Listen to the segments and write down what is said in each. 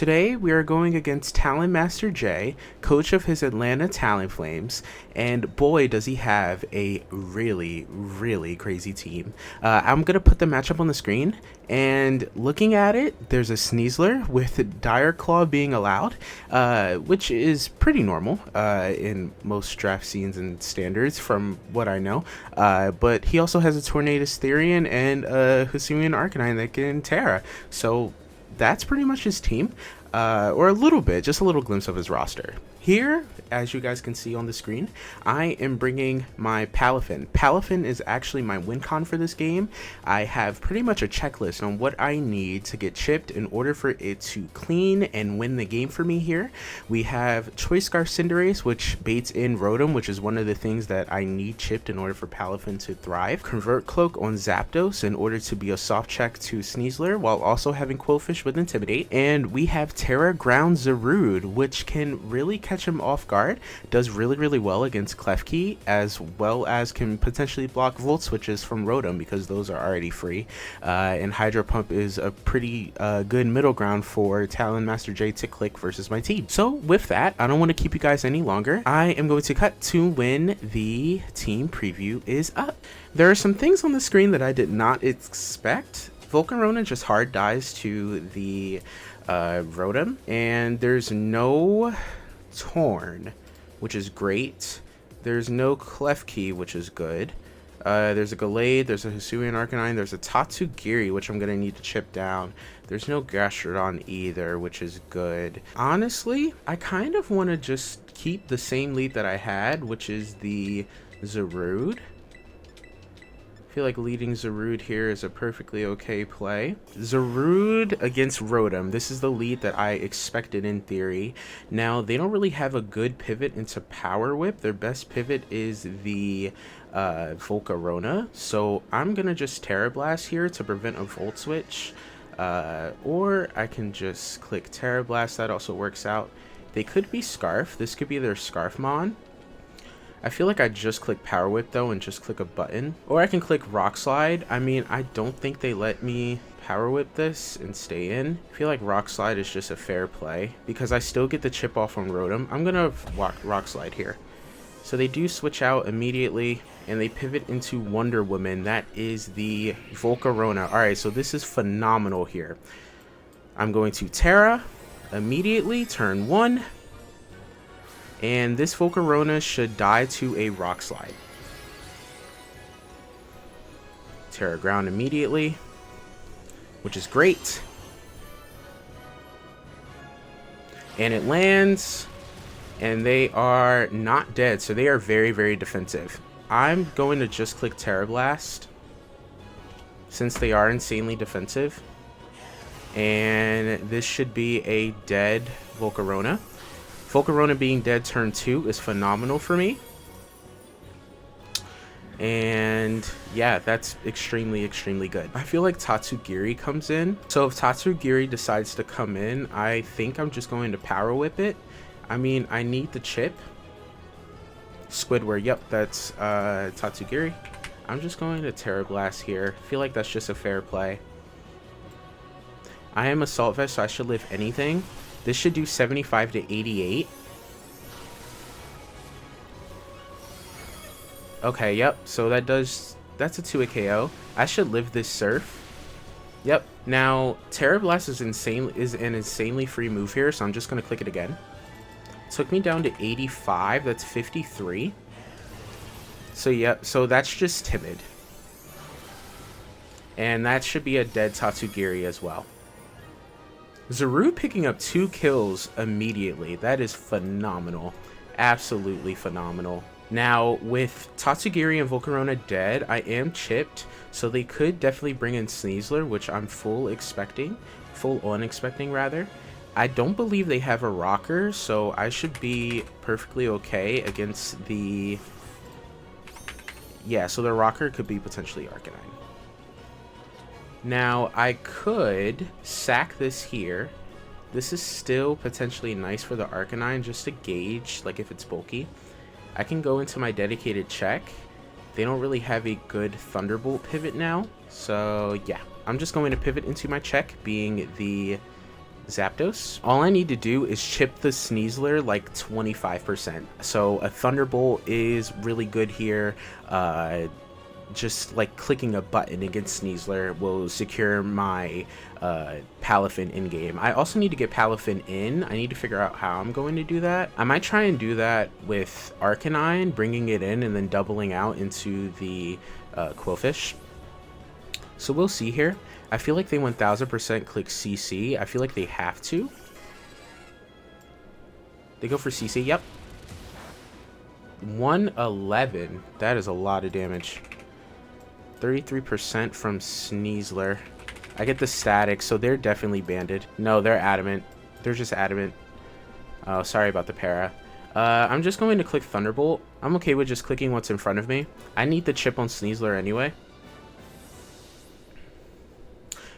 Today we are going against Talent Master Jay, coach of his Atlanta Talent Flames, and boy does he have a really crazy team. I'm going to put the matchup on the screen, and looking at it, there's a Sneasler with Dire Claw being allowed, which is pretty normal in most draft scenes and standards from what I know, but he also has a Tornadus Therian and a Hisuian Arcanine that can Terra, so that's pretty much his team, or a little bit, just a little glimpse of his roster. Here, as you guys can see on the screen, I am bringing my Palafin. Palafin is actually my win con for this game. I have pretty much a checklist on what I need to get chipped in order for it to clean and win the game for me here. We have Choice Scarf Cinderace, which baits in Rotom, which is one of the things that I need chipped in order for Palafin to thrive. Convert Cloak on Zapdos in order to be a soft check to Sneasler, while also having Quillfish with Intimidate. And we have Terra Ground Zarude, which can really catch him off guard, does really well against Klefki, as well as can potentially block Volt Switches from Rotom because those are already free, and Hydro Pump is a pretty good middle ground for Talon Master J to click versus my team. So with that, I don't want to keep you guys any longer. I am going to cut to when the team preview is up. There are some things on the screen that I did not expect. Volcarona just hard dies to the Rotom, and there's no Torn, which is great. There's no Klefki, which is good. There's a Gallade, there's a Hisuian Arcanine, there's a Tatsugiri, which I'm gonna need to chip down. There's no Gastrodon either, which is good. Honestly, I kind of want to just keep the same lead that I had, which is the Zarude. I feel like leading Zarude here is a perfectly okay play. Zarude against Rotom. This is the lead that I expected in theory. Now, they don't really have a good pivot into Power Whip. Their best pivot is the Volcarona. So I'm going to just Terra Blast here to prevent a Volt Switch. Or I can just click Terra Blast. That also works out. They could be Scarf. This could be their Scarfmon. I feel like I just click Power Whip though and just click a button. Or I can click Rock Slide. I mean, I don't think they let me Power Whip this and stay in. I feel like Rock Slide is just a fair play because I still get the chip off on Rotom. I'm going to Rock Slide here. So they do switch out immediately and they pivot into Wonder Woman. That is the Volcarona. Alright, so this is phenomenal here. I'm going to Terra immediately, turn 1. And this Volcarona should die to a Rock Slide. Terra Ground immediately, which is great. And it lands, and they are not dead, so they are very defensive. I'm going to just click Terra Blast, since they are insanely defensive. And this should be a dead Volcarona. Volcarona being dead turn 2 is phenomenal for me. And yeah, that's extremely good. I feel like Tatsugiri comes in. So if Tatsugiri decides to come in, I think I'm just going to Power Whip it. I mean, I need the chip. Squidward, yep, that's Tatsugiri. I'm just going to Terra Blast here. I feel like that's just a fair play. I am Assault Vest, so I should live anything. This should do 75 to 88. Okay, yep. So that's a 2-hit KO. I should live this Surf. Yep. Now, Terra Blast is an insanely free move here, so I'm just gonna click it again. Took me down to 85. That's 53. So yep. So that's just timid. And that should be a dead Tatsugiri as well. Zarude picking up 2 kills immediately. That is phenomenal. Absolutely phenomenal. Now, with Tatsugiri and Volcarona dead, I am chipped, so they could definitely bring in Sneasler, which I'm full on expecting rather. I don't believe they have a rocker, so I should be perfectly okay against the... Yeah, so the rocker could be potentially Arcanine. Now, I could sack this here. This is still potentially nice for the Arcanine just to gauge, like, if it's bulky. I can go into my dedicated check. They don't really have a good Thunderbolt pivot now. So, yeah. I'm just going to pivot into my check, being the Zapdos. All I need to do is chip the Sneasler like 25%. So a Thunderbolt is really good here. Just like clicking a button against Sneasler will secure my Palafin in game. I also need to get Palafin in. I need to figure out how I'm going to do that. I might try and do that with Arcanine, bringing it in and then doubling out into the Quillfish. So we'll see here. I feel like they 1000% click CC. I feel like they have to. They go for CC. Yep. 111. That is a lot of damage. 33% from Sneasler. I get the static, so they're definitely banded. No, they're adamant. They're just adamant. Oh, sorry about the para. I'm just going to click Thunderbolt. I'm okay with just clicking what's in front of me. I need the chip on Sneasler anyway.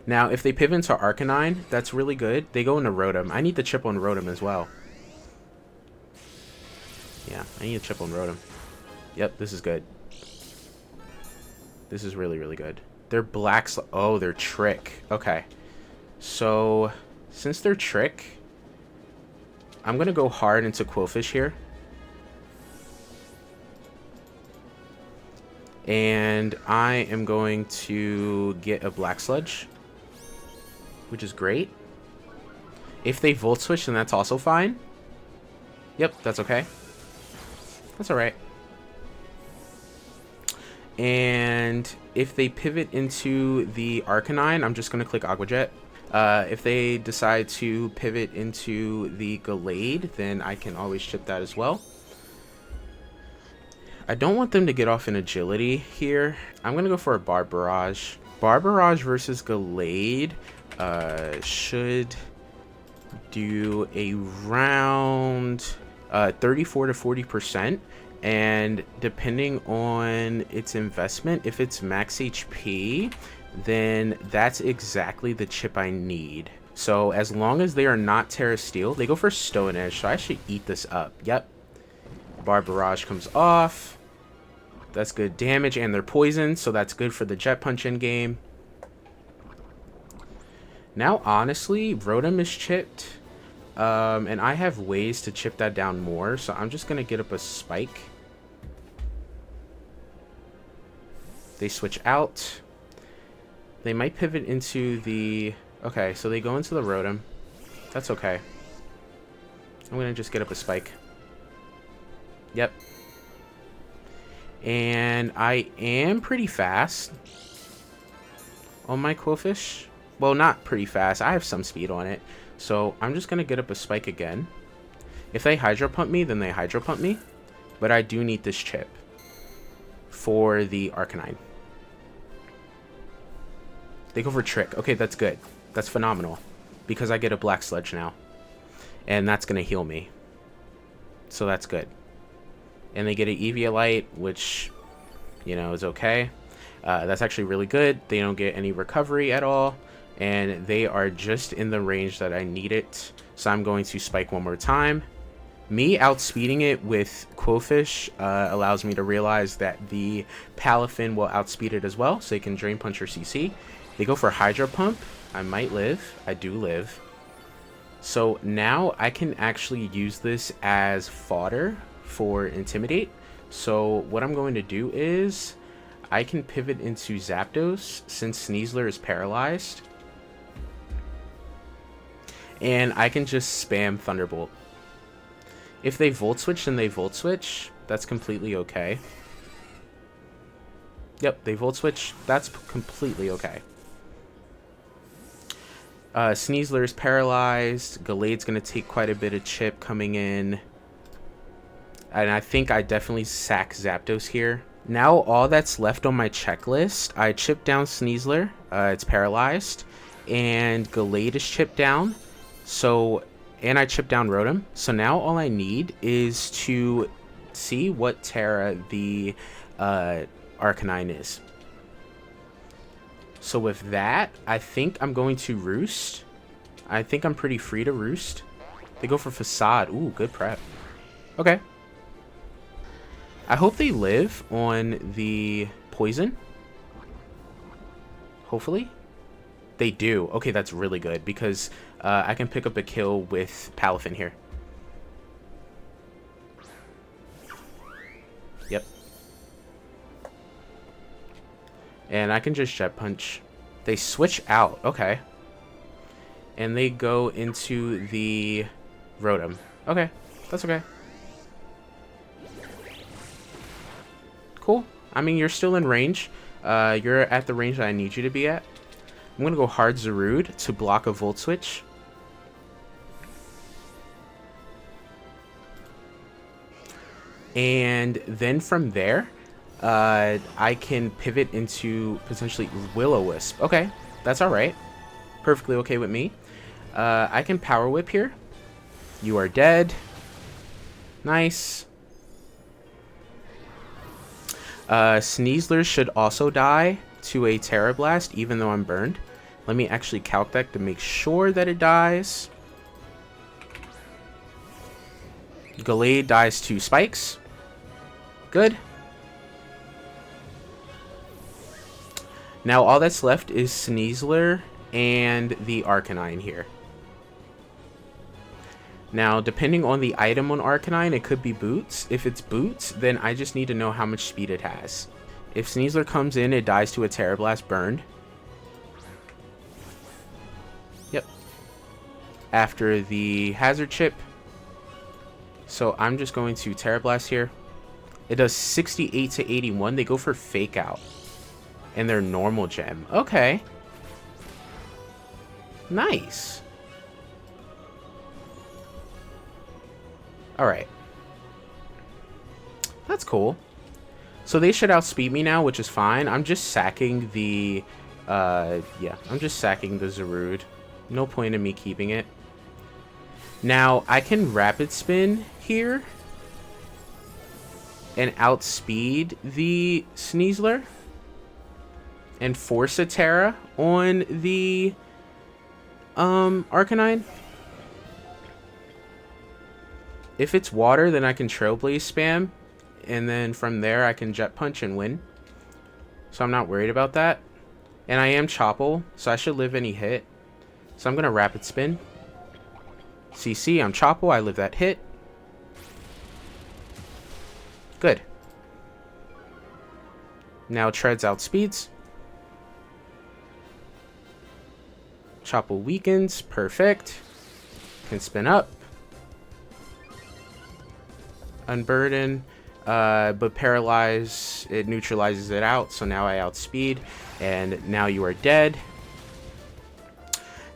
Now, if they pivot into Arcanine, that's really good. They go into Rotom. I need the chip on Rotom as well. Yeah, I need a chip on Rotom. Yep, this is good. This is really, really good. They're black. Oh, they're Trick. Okay. So, since they're Trick, I'm going to go hard into Quillfish here. And I am going to get a Black Sludge, which is great. If they Volt Switch, then that's also fine. Yep, that's okay. That's alright. And if they pivot into the Arcanine, I'm just going to click Aqua Jet. If they decide to pivot into the Gallade, then I can always chip that as well. I don't want them to get off in agility here. I'm going to go for a Barbarage. Barbarage versus Gallade should do around 34 to 40%. And depending on its investment, if it's max HP, then that's exactly the chip I need. So as long as they are not Terra Steel, they go for Stone Edge, so I should eat this up. Yep. Barbarage comes off. That's good damage, and they're poisoned, so that's good for the Jet Punch in game. Now, honestly, Rotom is chipped, and I have ways to chip that down more, so I'm just going to get up a Spike. They switch out. They might pivot into the... Okay, so they go into the Rotom. That's okay. I'm going to just get up a Spike. Yep. And I am pretty fast on my Quillfish. Well, not pretty fast. I have some speed on it. So I'm just going to get up a Spike again. If they Hydro Pump me, then they Hydro Pump me. But I do need this chip for the Arcanine. They go for Trick. Okay, that's good. That's phenomenal. Because I get a Black Sludge now. And that's going to heal me. So that's good. And they get an Eviolite, which, you know, is okay. That's actually really good. They don't get any recovery at all. And they are just in the range that I need it. So I'm going to Spike one more time. Me outspeeding it with Quillfish allows me to realize that the Palafin will outspeed it as well. So they can Drain Punch or CC. They go for Hydro Pump. I might live. I do live. So now I can actually use this as fodder for Intimidate. So what I'm going to do is I can pivot into Zapdos since Sneasler is paralyzed. And I can just spam Thunderbolt. If they Volt Switch, then they Volt Switch. That's completely okay. Yep, they Volt Switch. That's completely okay. Sneasler is paralyzed. Gallade's going to take quite a bit of chip coming in. And I think I definitely sack Zapdos here. Now all that's left on my checklist, I chip down Sneasler. It's paralyzed. And Gallade is chipped down. So, and I chip down Rotom. So now all I need is to see what Terra the Arcanine is. So with that, I think I'm going to Roost. I think I'm pretty free to Roost. They go for Facade. Ooh, good prep. Okay. I hope they live on the Poison. Hopefully. They do. Okay, that's really good because I can pick up a kill with Palafin here. Yep. And I can just Jet Punch. They switch out. Okay. And they go into the Rotom. Okay. That's okay. Cool. I mean, you're still in range. You're at the range that I need you to be at. I'm going to go hard Zarude to block a Volt Switch. And then from there, I can pivot into potentially Will-O-Wisp. Okay, that's alright. Perfectly okay with me. I can Power Whip here. You are dead. Nice. Sneasler should also die to a Terra Blast, even though I'm burned. Let me actually calc that to make sure that it dies. Gallade dies to Spikes. Good. Now all that's left is Sneasler and the Arcanine here. Now, depending on the item on Arcanine, it could be Boots. If it's Boots, then I just need to know how much speed it has. If Sneasler comes in, it dies to a Terra Blast burned. Yep. After the Hazard Chip. So I'm just going to Terra Blast here. It does 68 to 81. They go for Fake Out. And their normal gem. Okay. Nice. Alright. That's cool. So they should outspeed me now, which is fine. I'm just sacking the... yeah, I'm just sacking the Zarude. No point in me keeping it. Now, I can Rapid Spin here. And outspeed the Sneasler. And force a Terra on the... Arcanine. If it's water, then I can Trailblaze spam. And then from there, I can Jet Punch and win. So I'm not worried about that. And I am Chople, so I should live any hit. So I'm going to Rapid Spin. CC, I'm Chople, I live that hit. Good. Now Treads outspeeds. Chople weakens, perfect. Can spin up. Unburden, but Paralyze, it neutralizes it out, so now I outspeed, and now you are dead.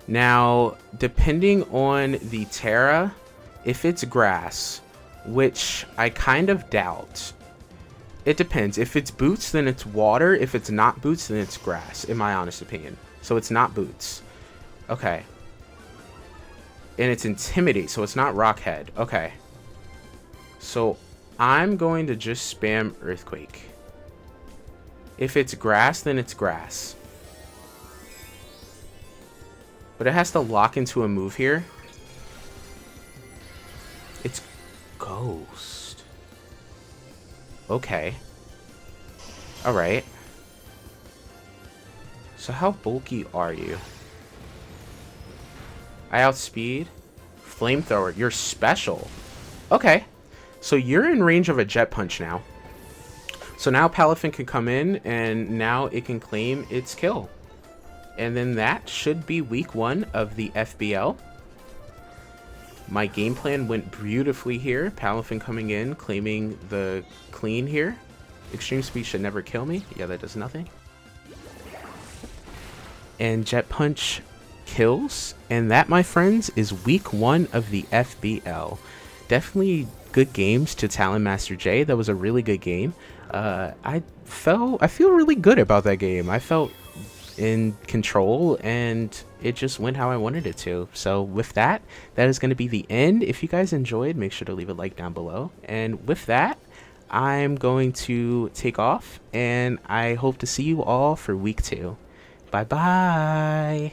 Now, depending on the Terra, if it's grass, which I kind of doubt, it depends. If it's Boots, then it's water. If it's not Boots, then it's grass, in my honest opinion. So it's not Boots. Okay. And it's Intimidate, so it's not Rockhead. Okay. So I'm going to just spam Earthquake. If it's grass, then it's grass. But it has to lock into a move here. It's Ghost. Okay. Alright. So how bulky are you? I outspeed. Flamethrower. You're special. Okay. So you're in range of a Jet Punch now. So now Palafin can come in, and now it can claim its kill. And then that should be week 1 of the FBL. My game plan went beautifully here. Palafin coming in, claiming the clean here. Extreme Speed should never kill me. Yeah, that does nothing. And Jet Punch kills. And that, my friends, is week 1 of the FBL. Definitely good games to Talon Master J. That was a really good game. I feel really good about that game. I felt in control, and it just went how I wanted it to. So with that, that is going to be the end. If you guys enjoyed, make sure to leave a like down below. And with that, I'm going to take off, and I hope to see you all for week 2. Bye bye.